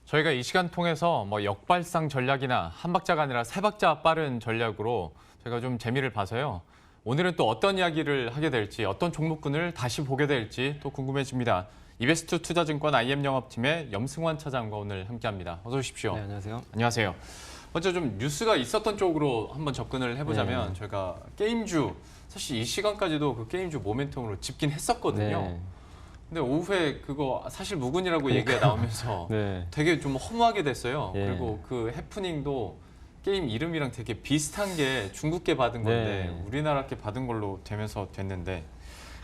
저희가 이 시간 통해서 역발상 전략이나 한 박자가 아니라 세 박자 빠른 전략으로 저희가 좀 재미를 봐서요. 오늘은 또 어떤 이야기를 하게 될지, 어떤 종목군을 다시 보게 될지 또 궁금해집니다. 이베스트 투자증권 IM영업팀의 염승환 차장과 오늘 함께합니다. 어서 오십시오. 네, 안녕하세요. 안녕하세요. 먼저 좀 뉴스가 있었던 쪽으로 한번 접근을 해보자면 저희가 게임주, 사실 이 시간까지도 그 게임주 모멘텀으로 짚긴 했었거든요. 네. 근데 오후에 그거 사실 무근이라고 얘기가 나오면서 네. 되게 좀 허무하게 됐어요. 예. 그리고 그 해프닝도 게임 이름이랑 되게 비슷한 게 중국계 받은 건데 네. 우리나라께 받은 걸로 되면서 됐는데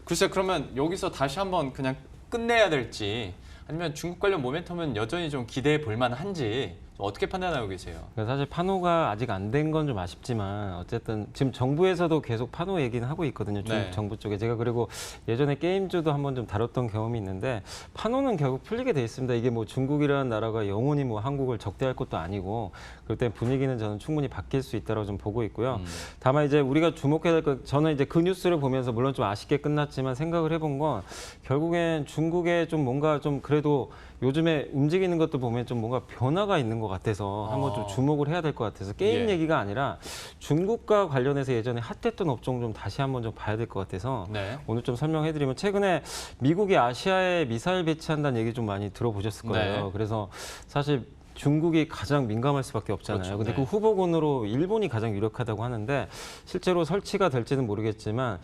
글쎄 그러면 여기서 다시 한번 그냥 끝내야 될지 아니면 중국 관련 모멘텀은 여전히 좀 기대해 볼 만한지 어떻게 판단하고 계세요? 사실 판호가 아직 안 된 건 좀 아쉽지만 어쨌든 지금 정부에서도 계속 판호 얘기는 하고 있거든요. 중국 네. 정부 쪽에. 제가 그리고 예전에 게임주도 한번 좀 다뤘던 경험이 있는데 판호는 결국 풀리게 돼 있습니다. 이게 뭐 중국이라는 나라가 영원히 뭐 한국을 적대할 것도 아니고 그럴 때 분위기는 저는 충분히 바뀔 수 있다고 좀 보고 있고요. 다만 이제 우리가 주목해야 될 것, 저는 이제 그 뉴스를 보면서 물론 좀 아쉽게 끝났지만 생각을 해본 건 결국엔 중국에 좀 뭔가 좀 그래도 요즘에 움직이는 것도 보면 좀 뭔가 변화가 있는 것 같아서 한번 좀 주목을 해야 될 것 같아서 게임 얘기가 아니라 중국과 관련해서 예전에 핫했던 업종 좀 다시 한번 좀 봐야 될 것 같아서 오늘 좀 설명해드리면 최근에 미국이 아시아에 미사일 배치한다는 얘기 좀 많이 들어보셨을 거예요. 그래서 사실 중국이 가장 민감할 수밖에 없잖아요. 근데 그 후보군으로 일본이 가장 유력하다고 하는데 실제로 설치가 될지는 모르겠지만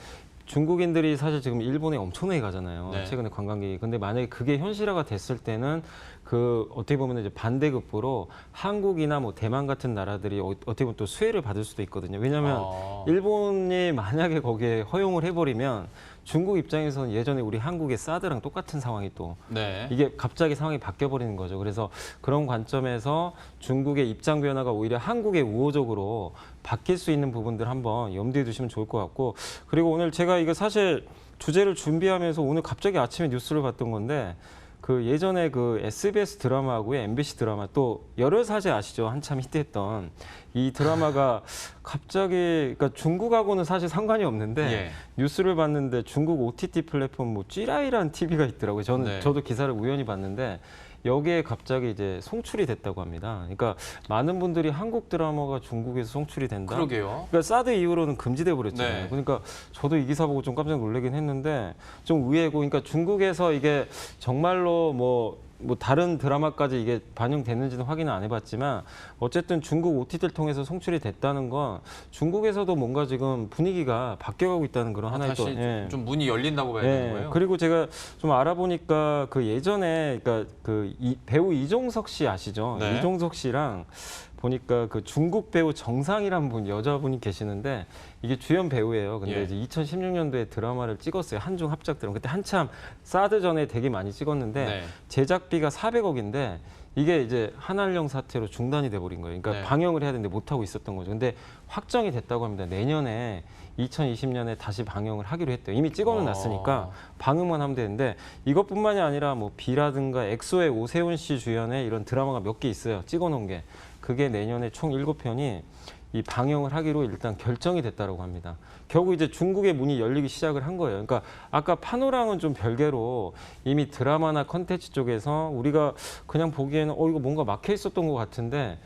중국인들이 사실 지금 일본에 엄청나게 가잖아요. 최근에 관광객이. 근데 만약에 그게 현실화가 됐을 때는 그 어떻게 보면 이제 반대급부로 한국이나 뭐 대만 같은 나라들이 어떻게 보면 또 수혜를 받을 수도 있거든요. 왜냐하면 일본이 만약에 거기에 허용을 해버리면 중국 입장에서는 예전에 우리 한국의 사드랑 똑같은 상황이 또 이게 갑자기 상황이 바뀌어버리는 거죠. 그래서 그런 관점에서 중국의 입장 변화가 오히려 한국의 우호적으로 바뀔 수 있는 부분들 한번 염두에 두시면 좋을 것 같고 그리고 오늘 제가 이거 사실 주제를 준비하면서 오늘 갑자기 아침에 뉴스를 봤던 건데 그 예전에 그 SBS 드라마하고 MBC 드라마 또 열혈사제 아시죠? 한참 히트했던 이 드라마가 갑자기 그러니까 중국하고는 사실 상관이 없는데 뉴스를 봤는데 중국 OTT 플랫폼 뭐 찌라이라는 TV가 있더라고요. 저도 기사를 우연히 봤는데 여기에 갑자기 이제 송출이 됐다고 합니다. 그러니까 많은 분들이 한국 드라마가 중국에서 송출이 된다. 그러게요. 그러니까 사드 이후로는 금지돼 버렸잖아요. 그러니까 저도 이 기사 보고 좀 깜짝 놀라긴 했는데 좀 의외고, 그러니까 중국에서 이게 정말로 뭐 다른 드라마까지 이게 반영됐는지는 확인은 안 해봤지만 어쨌든 중국 OTT를 통해서 송출이 됐다는 건 중국에서도 뭔가 지금 분위기가 바뀌어가고 있다는 그런 하나의 다시 또 좀 문이 열린다고 봐야 되는 거예요? 그리고 제가 좀 알아보니까 그 예전에 그러니까 배우 이종석 씨 아시죠? 이종석 씨랑 보니까 그 중국 배우 정상이라는 분 여자분이 계시는데 이게 주연 배우예요. 근데 이제 2016년도에 드라마를 찍었어요. 한중 합작 드라마. 그때 한참 사드 전에 되게 많이 찍었는데 제작비가 400억인데 이게 이제 한한령 사태로 중단이 돼버린 거예요. 그러니까 방영을 해야 되는데 못 하고 있었던 거죠. 근데 확정이 됐다고 합니다. 내년에 2020년에 다시 방영을 하기로 했대요. 이미 찍어는 놨으니까 방영만 하면 되는데 이것뿐만이 아니라 뭐 비라든가 엑소의 오세훈 씨 주연의 이런 드라마가 몇 개 있어요. 찍어놓은 게. 그게 내년에 총 7편이 이 방영을 하기로 일단 결정이 됐다고 합니다. 결국 이제 중국의 문이 열리기 시작을 한 거예요. 그러니까 아까 판호랑은 좀 별개로 이미 드라마나 컨텐츠 쪽에서 우리가 그냥 보기에는 이거 뭔가 막혀 있었던 것 같은데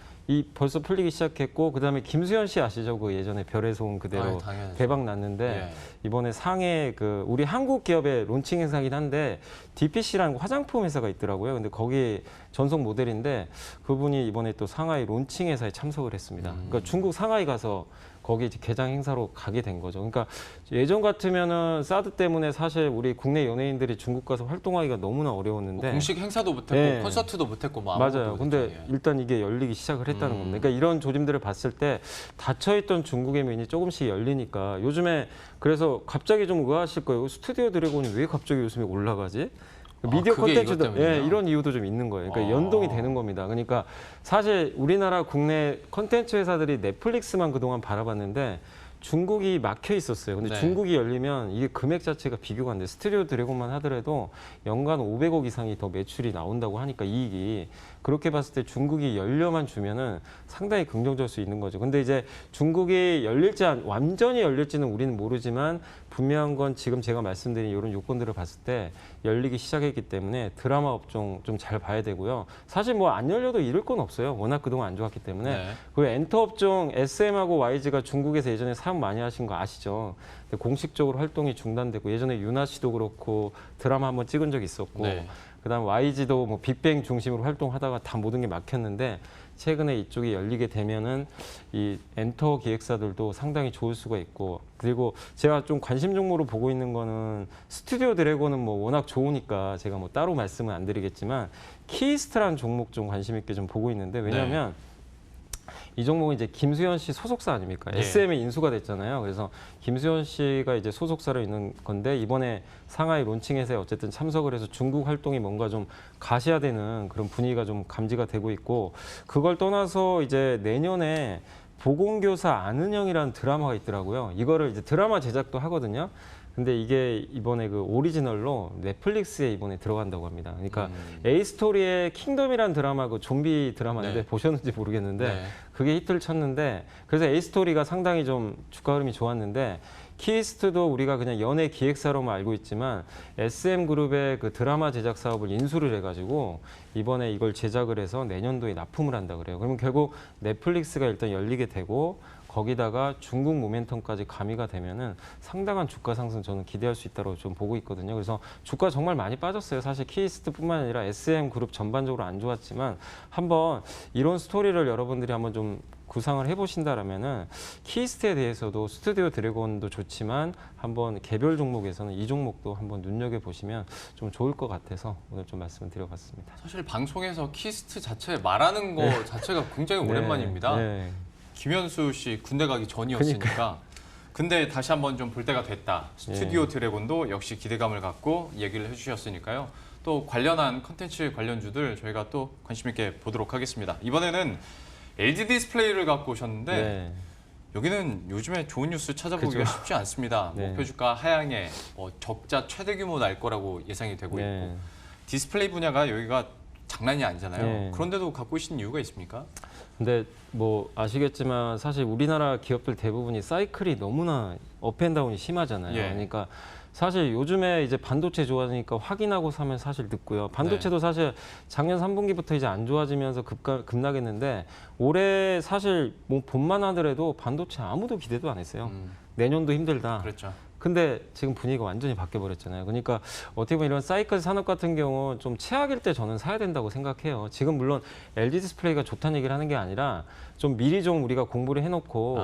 벌써 풀리기 시작했고 그다음에 김수현 씨 아시죠? 그 예전에 별의 소음 그대로 대박 났는데 이번에 상해 그 우리 한국 기업의 론칭 행사긴 한데 DPC라는 화장품 회사가 있더라고요. 근데 거기 전속 모델인데 그분이 이번에 또 상하이 론칭 회사에 참석을 했습니다. 그러니까 중국 상하이 가서 거기 개장 행사로 가게 된 거죠. 그러니까 예전 같으면은 사드 때문에 사실 우리 국내 연예인들이 중국 가서 활동하기가 너무나 어려웠는데 공식 행사도 못했고 콘서트도 못했고 뭐 맞아요. 근데 일단 이게 열리기 시작을 했다는 겁니다. 그러니까 이런 조짐들을 봤을 때 닫혀있던 중국의 문이 조금씩 열리니까 요즘에 그래서 갑자기 좀 의아하실 거예요. 스튜디오 드래곤이 왜 갑자기 요즘에 올라가지? 미디어 콘텐츠도 이런 이유도 좀 있는 거예요. 그러니까 연동이 되는 겁니다. 그러니까 사실 우리나라 국내 콘텐츠 회사들이 넷플릭스만 그동안 바라봤는데 중국이 막혀 있었어요. 근데 네. 중국이 열리면 이게 금액 자체가 비교가 안 돼. 스튜디오 드래곤만 하더라도 연간 500억 이상이 더 매출이 나온다고 하니까 이익이. 그렇게 봤을 때 중국이 열려만 주면은 상당히 긍정적일 수 있는 거죠. 근데 이제 중국이 열릴지 완전히 열릴지는 우리는 모르지만 분명한 건 지금 제가 말씀드린 이런 요건들을 봤을 때 열리기 시작했기 때문에 드라마 업종 좀 잘 봐야 되고요. 사실 뭐 안 열려도 잃을 건 없어요. 워낙 그동안 안 좋았기 때문에. 네. 그리고 엔터 업종 SM하고 YG가 중국에서 예전에 사업 많이 하신 거 아시죠? 근데 공식적으로 활동이 중단되고 예전에 유나 씨도 그렇고 드라마 한번 찍은 적이 있었고 네. 그다음 YG도 뭐 빅뱅 중심으로 활동하다가 다 모든 게 막혔는데 최근에 이쪽이 열리게 되면은 이 엔터 기획사들도 상당히 좋을 수가 있고 그리고 제가 좀 관심 종목으로 보고 있는 거는 스튜디오 드래곤은 뭐 워낙 좋으니까 제가 뭐 따로 말씀은 안 드리겠지만 키스트라는 종목 좀 관심 있게 좀 보고 있는데 왜냐하면 이 종목은 이제 김수현 씨 소속사 아닙니까? 예. SM에 인수가 됐잖아요. 그래서 김수현 씨가 이제 소속사로 있는 건데 이번에 상하이 론칭회사에 어쨌든 참석을 해서 중국 활동이 뭔가 좀 가시화되는 그런 분위기가 좀 감지가 되고 있고 그걸 떠나서 이제 내년에 보건교사 안은영이라는 드라마가 있더라고요. 이거를 이제 드라마 제작도 하거든요. 근데 이게 이번에 그 오리지널로 넷플릭스에 이번에 들어간다고 합니다. 그러니까 에이스토리의 킹덤이라는 드라마 그 좀비 드라마인데 네. 보셨는지 모르겠는데 네. 그게 히트를 쳤는데 그래서 에이스토리가 상당히 좀 주가 흐름이 좋았는데 키스트도 우리가 그냥 연예 기획사로만 알고 있지만 SM그룹의 그 드라마 제작 사업을 인수를 해가지고 이번에 이걸 제작을 해서 내년도에 납품을 한다 그래요. 그러면 결국 넷플릭스가 일단 열리게 되고 거기다가 중국 모멘텀까지 가미가 되면은 상당한 주가 상승 저는 기대할 수 있다고 좀 보고 있거든요. 그래서 주가 정말 많이 빠졌어요. 사실 키스트뿐만 아니라 SM 그룹 전반적으로 안 좋았지만 한번 이런 스토리를 여러분들이 한번 좀 구상을 해보신다라면은 키스트에 대해서도 스튜디오 드래곤도 좋지만 한번 개별 종목에서는 이 종목도 한번 눈여겨 보시면 좀 좋을 것 같아서 오늘 좀 말씀을 드려봤습니다. 사실 방송에서 키스트 자체 말하는 거 자체가 굉장히 오랜만입니다. 네. 김현수 씨 군대 가기 전이었으니까. 근데 다시 한번 좀 볼 때가 됐다. 스튜디오 드래곤도 역시 기대감을 갖고 얘기를 해주셨으니까요. 또 관련한 컨텐츠 관련주들 저희가 또 관심 있게 보도록 하겠습니다. 이번에는 LG 디스플레이를 갖고 오셨는데 네. 여기는 요즘에 좋은 뉴스 찾아보기가 쉽지 않습니다. 네. 목표 주가 하향에 적자 최대 규모 날 거라고 예상이 되고 네. 있고 디스플레이 분야가 여기가 장난이 아니잖아요. 네. 그런데도 갖고 계신 이유가 있습니까? 근데 뭐 아시겠지만 사실 우리나라 기업들 대부분이 사이클이 너무나 업앤다운이 심하잖아요. 예. 그러니까 사실 요즘에 이제 반도체 좋아지니까 확인하고 사면 사실 늦고요. 반도체도 사실 작년 3분기부터 이제 안 좋아지면서 급락했는데 올해 사실 뭐 봄만 하더라도 반도체 아무도 기대도 안 했어요. 내년도 힘들다. 그렇죠. 근데 지금 분위기가 완전히 바뀌어버렸잖아요. 그러니까 어떻게 보면 이런 사이클 산업 같은 경우 좀 최악일 때 저는 사야 된다고 생각해요. 지금 물론 LG 디스플레이가 좋다는 얘기를 하는 게 아니라 좀 미리 좀 우리가 공부를 해놓고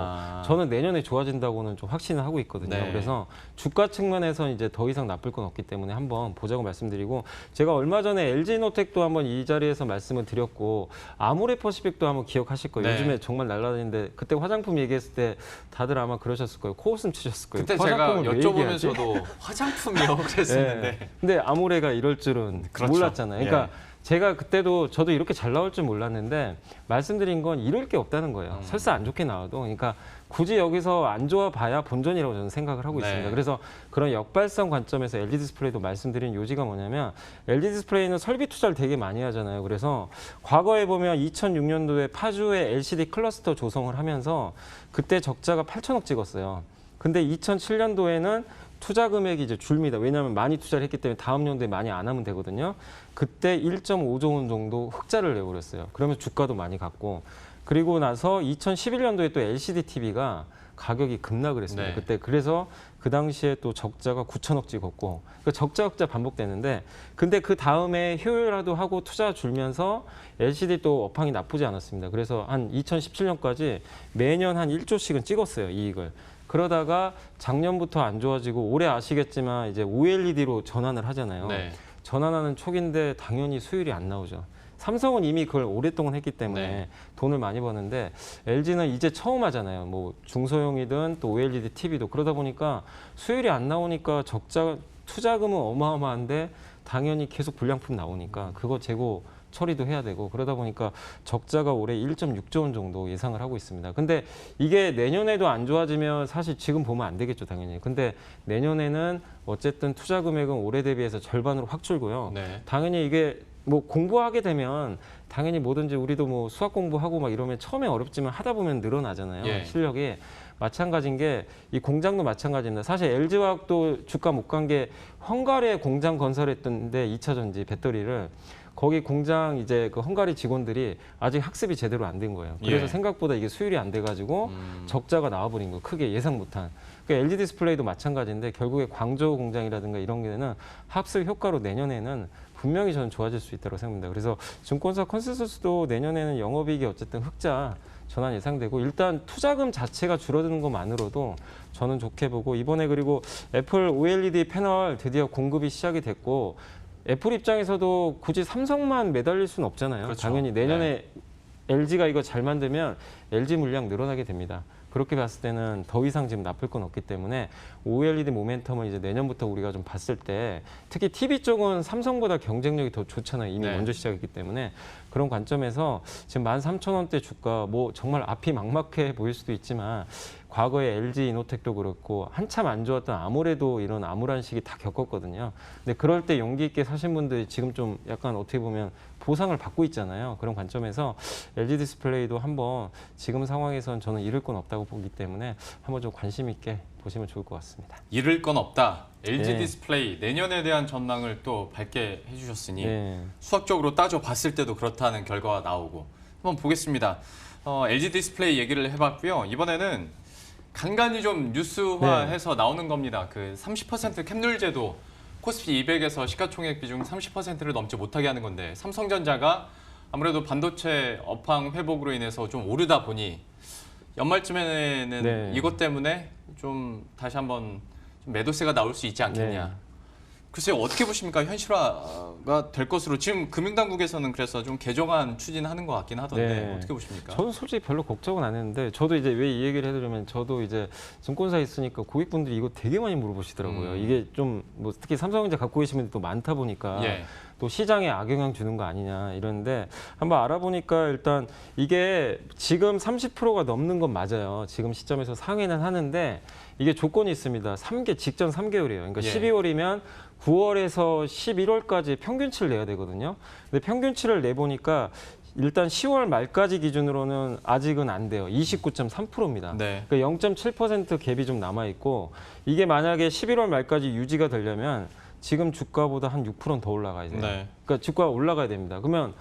저는 내년에 좋아진다고는 좀 확신을 하고 있거든요. 네. 그래서 주가 측면에서 이제 더 이상 나쁠 건 없기 때문에 한번 보자고 말씀드리고 제가 얼마 전에 LG노텍도 한번 이 자리에서 말씀을 드렸고 아모레퍼시픽도 한번 기억하실 거예요. 네. 요즘에 정말 날라다니는데 그때 화장품 얘기했을 때 다들 아마 그러셨을 거예요. 코웃음 치셨을 거예요. 그때 제가 화장품을 왜 얘기하지? 여쭤보면서도 화장품이요 그랬었는데 네. 근데 아모레가 이럴 줄은 그렇죠. 몰랐잖아요. 그러니까 예. 제가 그때도 저도 이렇게 잘 나올 줄 몰랐는데 말씀드린 건 이럴 게 없다는 거예요. 설사 안 좋게 나와도. 그러니까 굳이 여기서 안 좋아 봐야 본전이라고 저는 생각을 하고 네. 있습니다. 그래서 그런 역발상 관점에서 LG 디스플레이도 말씀드린 요지가 뭐냐면 LG 디스플레이는 설비 투자를 되게 많이 하잖아요. 그래서 과거에 보면 2006년도에 파주에 LCD 클러스터 조성을 하면서 그때 적자가 8천억 찍었어요. 근데 2007년도에는 투자 금액이 이제 줄입니다. 왜냐하면 많이 투자를 했기 때문에 다음 연도에 많이 안 하면 되거든요. 그때 1.5조 원 정도 흑자를 내버렸어요. 그러면 주가도 많이 갔고 그리고 나서 2011년도에 또 LCD TV가 가격이 급락을 했습니다. 네. 그때 그래서 그 당시에 또 적자가 9천억 찍었고 그 적자 흑자 반복되는데 근데 그 다음에 효율화도 하고 투자 줄면서 LCD 또 업황이 나쁘지 않았습니다. 그래서 한 2017년까지 매년 한 1조씩은 찍었어요, 이익을. 그러다가 작년부터 안 좋아지고 올해 아시겠지만 이제 OLED로 전환을 하잖아요. 네. 전환하는 초기인데 당연히 수율이 안 나오죠. 삼성은 이미 그걸 오랫동안 했기 때문에 네. 돈을 많이 버는데 LG는 이제 처음 하잖아요. 뭐 중소형이든 또 OLED TV도 그러다 보니까 수율이 안 나오니까 적자 투자금은 어마어마한데 당연히 계속 불량품 나오니까 그거 재고 처리도 해야 되고 그러다 보니까 적자가 올해 1.6조 원 정도 예상을 하고 있습니다. 근데 이게 내년에도 안 좋아지면 사실 지금 보면 안 되겠죠, 당연히. 근데 내년에는 어쨌든 투자 금액은 올해 대비해서 절반으로 확 줄고요. 네. 당연히 이게 뭐 공부하게 되면 당연히 뭐든지 우리도 뭐 수학 공부하고 막 이러면 처음에 어렵지만 하다 보면 늘어나잖아요. 예. 실력이. 마찬가지인 게 이 공장도 마찬가지입니다. 사실 LG화학도 주가 못 간 게 헝가리에 공장 건설했던데 2차 전지 배터리를 거기 공장 이제 그 헝가리 직원들이 아직 학습이 제대로 안 된 거예요. 그래서 예. 생각보다 이게 수율이 안 돼가지고 적자가 나와버린 거예요. 크게 예상 못한. 그러니까 LG 디스플레이도 마찬가지인데 결국에 광저우 공장이라든가 이런 게는 학습 효과로 내년에는 분명히 저는 좋아질 수 있다고 생각합니다. 그래서 증권사 컨센서스도 내년에는 영업이익이 어쨌든 흑자 전환 예상되고 일단 투자금 자체가 줄어드는 것만으로도 저는 좋게 보고 이번에 그리고 애플 OLED 패널 드디어 공급이 시작이 됐고 애플 입장에서도 굳이 삼성만 매달릴 수는 없잖아요. 그렇죠. 당연히 내년에 LG가 이거 잘 만들면 LG 물량 늘어나게 됩니다. 그렇게 봤을 때는 더 이상 지금 나쁠 건 없기 때문에 OLED 모멘텀은 이제 내년부터 우리가 좀 봤을 때 특히 TV 쪽은 삼성보다 경쟁력이 더 좋잖아요. 이미 네. 먼저 시작했기 때문에 그런 관점에서 지금 13,000원대 주가 뭐 정말 앞이 막막해 보일 수도 있지만 과거에 LG 이노텍도 그렇고 한참 안 좋았던 아모레도 이런 암울한 시기 다 겪었거든요. 근데 그럴 때 용기 있게 사신 분들이 지금 좀 약간 어떻게 보면 보상을 받고 있잖아요. 그런 관점에서 LG 디스플레이도 한번 지금 상황에선 저는 잃을 건 없다고 보기 때문에 한번 좀 관심 있게 보시면 좋을 것 같습니다. 잃을 건 없다. LG 네. 디스플레이 내년에 대한 전망을 또 밝게 해주셨으니 네. 수학적으로 따져봤을 때도 그렇다는 결과가 나오고 한번 보겠습니다. LG 디스플레이 얘기를 해봤고요. 이번에는 간간히 좀 뉴스화해서 나오는 겁니다. 그 30% 캡룰 제도 코스피 200에서 시가총액 비중 30%를 넘지 못하게 하는 건데 삼성전자가 아무래도 반도체 업황 회복으로 인해서 좀 오르다 보니 연말쯤에는 네. 이것 때문에 좀 다시 한번 좀 매도세가 나올 수 있지 않겠냐. 네. 글쎄요, 어떻게 보십니까? 현실화가 될 것으로 지금 금융당국에서는 그래서 좀 개정안 추진하는 것 같긴 하던데 네. 어떻게 보십니까? 저는 솔직히 별로 걱정은 안 했는데 저도 이제 왜 이 얘기를 해드리면 저도 이제 증권사에 있으니까 고객분들이 이거 되게 많이 물어보시더라고요. 이게 좀 뭐 특히 삼성전자 갖고 계신 분들이 또 많다 보니까 예. 또 시장에 악영향 주는 거 아니냐 이러는데 한번 알아보니까 일단 이게 지금 30%가 넘는 건 맞아요. 지금 시점에서 상회는 하는데 이게 조건이 있습니다. 직전 3개월이에요. 그러니까 예. 12월이면 9월에서 11월까지 평균치를 내야 되거든요. 근데 평균치를 내보니까 일단 10월 말까지 기준으로는 아직은 안 돼요. 29.3%입니다. 네. 그러니까 0.7% 갭이 좀 남아 있고 이게 만약에 11월 말까지 유지가 되려면 지금 주가보다 한 6%는 더 올라가야 돼요. 네. 그러니까 주가가 올라가야 됩니다. 그러면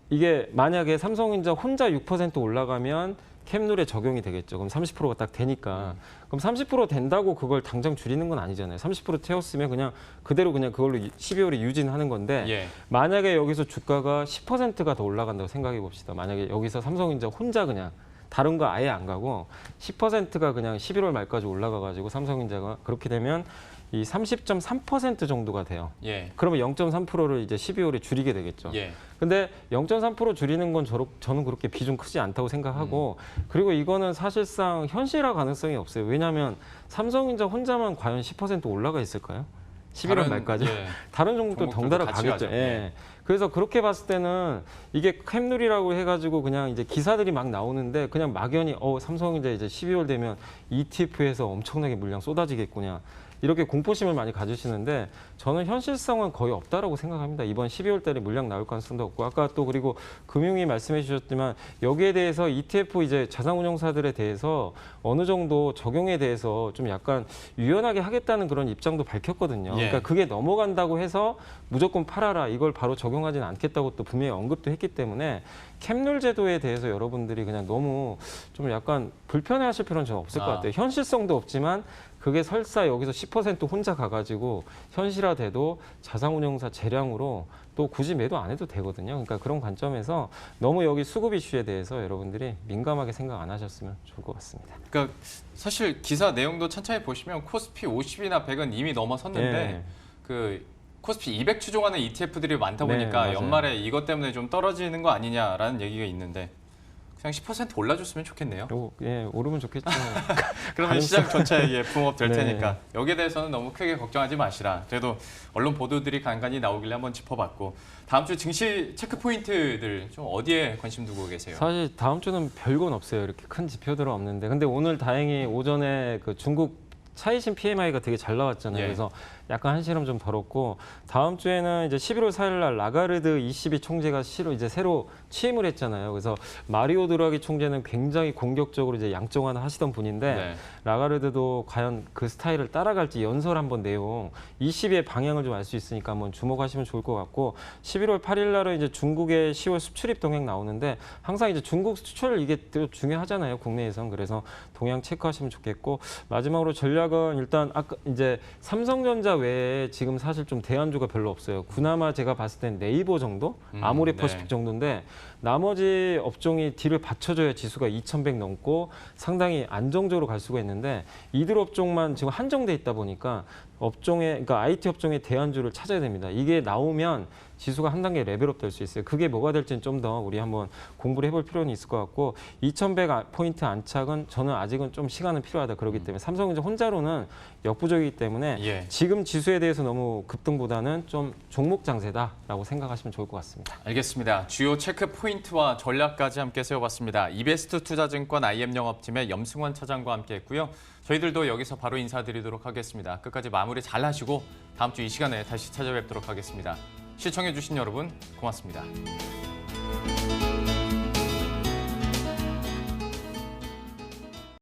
이게 만약에 삼성전자 혼자 6% 올라가면 캡룰에 적용이 되겠죠. 그럼 30%가 딱 되니까. 그럼 30% 된다고 그걸 당장 줄이는 건 아니잖아요. 30% 채웠으면 그냥 그대로 그냥 그걸로 12월에 유진하는 건데 예. 만약에 여기서 주가가 10%가 더 올라간다고 생각해 봅시다. 만약에 여기서 삼성전자 혼자 그냥 다른 거 아예 안 가고 10%가 그냥 11월 말까지 올라가가지고 삼성전자가 그렇게 되면 이 30.3% 정도가 돼요. 예. 그러면 0.3%를 이제 12월에 줄이게 되겠죠. 예. 근데 0.3% 줄이는 건 저는 그렇게 비중 크지 않다고 생각하고 그리고 이거는 사실상 현실화 가능성이 없어요. 왜냐하면 삼성전자 혼자만 과연 10% 올라가 있을까요? 11월 다른, 말까지? 예. 다른 종목도 종목들도 덩달아 같이 가겠죠. 가죠. 예. 예. 그래서 그렇게 봤을 때는 이게 캡룰이라고 해가지고 그냥 이제 기사들이 막 나오는데 그냥 막연히 삼성전자 이제 12월 되면 ETF에서 엄청나게 물량 쏟아지겠구나. 이렇게 공포심을 많이 가지시는데 저는 현실성은 거의 없다라고 생각합니다. 이번 12월 달에 물량 나올 가능성도 없고 아까 또 그리고 금융위 말씀해 주셨지만 여기에 대해서 ETF 이제 자산운용사들에 대해서 어느 정도 적용에 대해서 좀 약간 유연하게 하겠다는 그런 입장도 밝혔거든요. 예. 그러니까 그게 넘어간다고 해서 무조건 팔아라 이걸 바로 적용하지는 않겠다고 또 분명히 언급도 했기 때문에 캡룰 제도에 대해서 여러분들이 그냥 너무 좀 약간 불편해하실 필요는 저는 없을 것 같아요. 현실성도 없지만 그게 설사 여기서 10% 혼자 가가지고 현실화돼도 자산운용사 재량으로 또 굳이 매도 안 해도 되거든요. 그러니까 그런 관점에서 너무 여기 수급 이슈에 대해서 여러분들이 민감하게 생각 안 하셨으면 좋을 것 같습니다. 그러니까 사실 기사 내용도 천천히 보시면 코스피 50이나 100은 이미 넘어섰는데 예. 그 코스피 200 추종하는 ETF들이 많다 네, 보니까 맞아요. 연말에 이것 때문에 좀 떨어지는 거 아니냐라는 얘기가 있는데 그냥 10% 올라줬으면 좋겠네요. 예, 오르면 좋겠죠. 그러면 시장 전체에 붕업 될 네. 테니까 여기에 대해서는 너무 크게 걱정하지 마시라. 그래도 언론 보도들이 간간히 나오길래 한번 짚어봤고 다음 주 증시 체크 포인트들 좀 어디에 관심 두고 계세요? 사실 다음 주는 별건 없어요. 이렇게 큰 지표들은 없는데. 근데 오늘 다행히 오전에 그 중국 차이신 PMI가 되게 잘 나왔잖아요. 예. 그래서 약간 한시름 좀 덜었고 다음 주에는 이제 11월 4일 날 라가르드 ECB 총재가 새로 취임을 했잖아요. 그래서 마리오 드라기 총재는 굉장히 공격적으로 이제 양정화를 하시던 분인데 네. 라가르드도 과연 그 스타일을 따라갈지 연설 한번 내용 ECB의 방향을 좀 알 수 있으니까 한번 주목하시면 좋을 것 같고 11월 8일 날은 이제 중국의 10월 수출입 동향 나오는데 항상 이제 중국 수출 이게 또 중요하잖아요. 국내에선. 그래서 동향 체크하시면 좋겠고 마지막으로 전략은 일단 아까 이제 삼성전자 외에 지금 사실 좀 대안주가 별로 없어요. 그나마 제가 봤을 땐 네이버 정도, 아모레퍼시픽 네. 정도인데 나머지 업종이 뒤를 받쳐줘야 지수가 2,100 넘고 상당히 안정적으로 갈 수가 있는데 이들 업종만 지금 한정돼 있다 보니까 그러니까 IT 업종의 대안주를 찾아야 됩니다. 이게 나오면 지수가 한 단계 레벨업 될 수 있어요. 그게 뭐가 될지는 좀 더 우리 한번 공부를 해볼 필요는 있을 것 같고 2,100포인트 안착은 저는 아직은 좀 시간은 필요하다 그러기 때문에 삼성전자 혼자로는 역부족이기 때문에 예. 지금 지수에 대해서 너무 급등보다는 좀 종목 장세다라고 생각하시면 좋을 것 같습니다. 알겠습니다. 주요 체크 포인트와 전략까지 함께 세워봤습니다. 이베스트 투자증권 IM 영업팀의 염승원 차장과 함께했고요. 저희들도 여기서 바로 인사드리도록 하겠습니다. 끝까지 마무리 잘 하시고 다음 주 이 시간에 다시 찾아뵙도록 하겠습니다. 시청해주신 여러분 고맙습니다.